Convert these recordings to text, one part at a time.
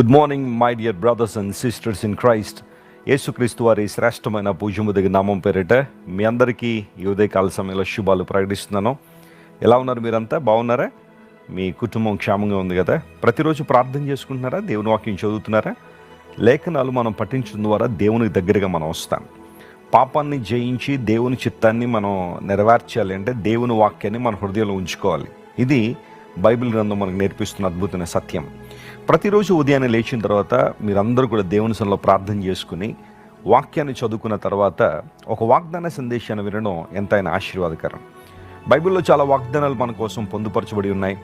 Good morning my dear brothers and sisters in Christ. యేసుక్రీస్తు వారి శ్రేష్టమైన పూజ్యముదగి నామం పేరిట మీ అందరికీ ఈ ఉదయకాల సమయంలో శుభాలు ప్రకటిస్తున్నాను. ఎలా ఉన్నారు? మీరంతా బాగున్నారా? మీ కుటుంబం క్షేమంగా ఉంది కదా? ప్రతిరోజు ప్రార్థన చేసుకుంటున్నారా? దేవుని వాక్యం చదువుతున్నారా? లేఖనాలు మనం పఠించడం ద్వారా దేవునికి దగ్గరగా మనం వస్తాం. పాపాన్ని జయించి దేవుని చిత్తాన్ని మనం నెరవేర్చాలి అంటే దేవుని వాక్యాన్ని మన హృదయంలో ఉంచుకోవాలి. ఇది బైబిల్ గ్రంథం మనకు నేర్పిస్తున్న అద్భుతమైన సత్యం. ప్రతిరోజు ఉదయాన్నే లేచిన తర్వాత మీరందరూ కూడా దేవుని సన్నిధిలో ప్రార్థన చేసుకుని వాక్యాన్ని చదువుకున్న తర్వాత ఒక వాగ్దాన సందేశాన్ని వినడం ఎంతైనా ఆశీర్వాదకరం. బైబిల్లో చాలా వాగ్దానాలు మన కోసం పొందుపరచబడి ఉన్నాయి.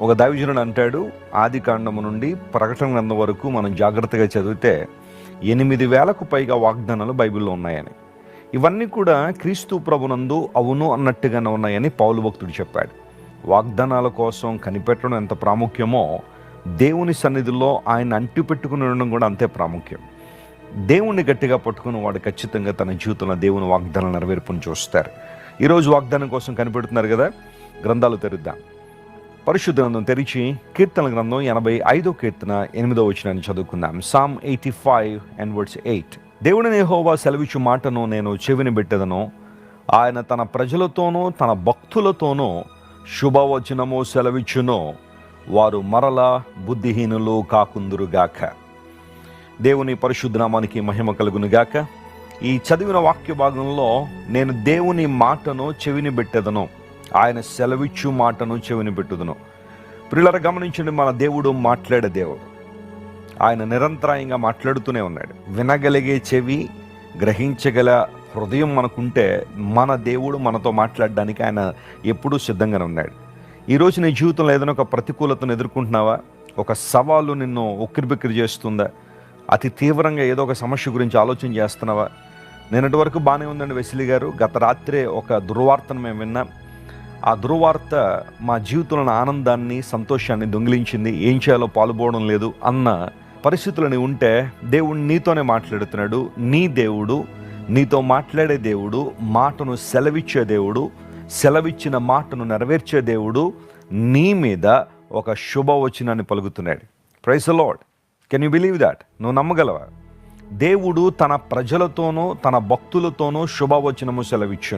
ఒక దైవజనుడు అంటాడు, ఆది కాండము నుండి ప్రకటన గ్రంథం వరకు మనం జాగ్రత్తగా చదివితే 8,000కు పైగా వాగ్దానాలు బైబిల్లో ఉన్నాయని. ఇవన్నీ కూడా క్రీస్తు ప్రభునందు అవును అన్నట్టుగానే ఉన్నాయని పౌలు భక్తుడు చెప్పాడు. వాగ్దానాల కోసం కనిపెట్టడం ఎంత ప్రాముఖ్యమో దేవుని సన్నిధిలో ఆయన అంటి పెట్టుకుని ఉండడం కూడా అంతే ప్రాముఖ్యం. దేవుణ్ణి గట్టిగా పట్టుకుని వాడు ఖచ్చితంగా తన జీవితంలో దేవుని వాగ్దానాలు నెరవేర్పుని చూస్తారు. ఈరోజు వాగ్దానం కోసం కనిపెడుతున్నారు కదా, గ్రంథాలు తెరుద్దాం. పరిశుద్ధ గ్రంథం తెరిచి కీర్తన గ్రంథం 85వ కీర్తన 8వ వచనాన్ని చదువుకుందాం. Psalm 85 and verse 8. దేవుడిని యెహోవా సెలవిచ్చు మాటను నేను చెవిని పెట్టెదను. ఆయన తన ప్రజలతోనూ తన భక్తులతోనూ శుభవచనము సెలవిచ్చును. వారు మరలా బుద్ధిహీనులు కాకుందురుగాక. దేవుని పరిశుద్ధ నామానికి మహిమ కలుగునుగాక. ఈ చదివిన వాక్య భాగంలో నేను దేవుని మాటను చెవిని పెట్టెదను, ఆయన సెలవిచ్చు మాటను చెవిని పెట్టుదును. ప్రియులారా, గమనించండి, మన దేవుడు మాట్లాడే దేవుడు. ఆయన నిరంతరాయంగా మాట్లాడుతూనే ఉన్నాడు. వినగలిగే చెవి, గ్రహించగల హృదయం మనకుంటే మన దేవుడు మనతో మాట్లాడడానికి ఆయన ఎప్పుడూ సిద్ధంగానే ఉన్నాడు. ఈరోజు నీ జీవితంలో ఏదైనా ఒక ప్రతికూలతను ఎదుర్కొంటున్నావా? ఒక సవాలు నిన్ను ఉక్కిరిబిక్కిరి చేస్తుందా? అతి తీవ్రంగా ఏదో ఒక సమస్య గురించి ఆలోచన చేస్తున్నావా? నిన్నటి వరకు బాగానే ఉందండి వెసిలి గారు, గత రాత్రే ఒక దుర్వార్తను మేము విన్నాం. ఆ దుర్వార్త మా జీవితంలో ఆనందాన్ని, సంతోషాన్ని దొంగిలించింది, ఏం చేయాలో పాలుపోవడం లేదు అన్న పరిస్థితులని ఉంటే దేవుడు నీతోనే మాట్లాడుతున్నాడు. నీ దేవుడు, నీతో మాట్లాడే దేవుడు, మాటను సెలవిచ్చే దేవుడు, సెలవిచ్చిన మాటను నెరవేర్చే దేవుడు నీ మీద ఒక శుభవచనాన్ని పలుకుతున్నాడు. Praise the lord. Can you believe that? నువ్వు నమ్మగలవా? దేవుడు తన ప్రజలతోనూ తన భక్తులతోనూ శుభవచనము సెలవిచ్చును.